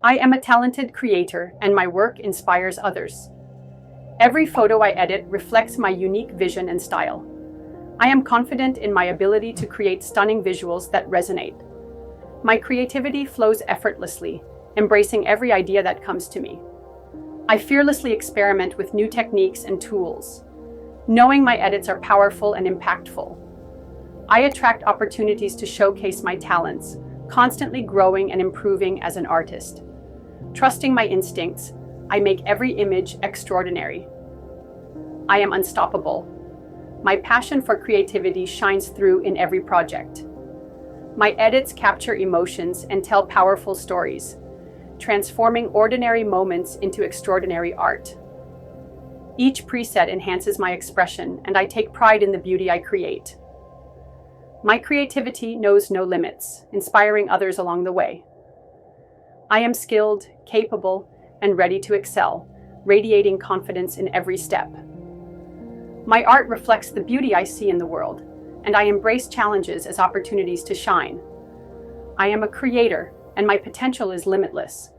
I am a talented creator, and my work inspires others. Every photo I edit reflects my unique vision and style. I am confident in my ability to create stunning visuals that resonate. My creativity flows effortlessly, embracing every idea that comes to me. I fearlessly experiment with new techniques and tools, knowing my edits are powerful and impactful. I attract opportunities to showcase my talents, constantly growing and improving as an artist. Trusting my instincts, I make every image extraordinary. I am unstoppable. My passion for creativity shines through in every project. My edits capture emotions and tell powerful stories, transforming ordinary moments into extraordinary art. Each preset enhances my expression, and I take pride in the beauty I create. My creativity knows no limits, inspiring others along the way. I am skilled, capable, and ready to excel, radiating confidence in every step. My art reflects the beauty I see in the world, and I embrace challenges as opportunities to shine. I am a creator, and my potential is limitless,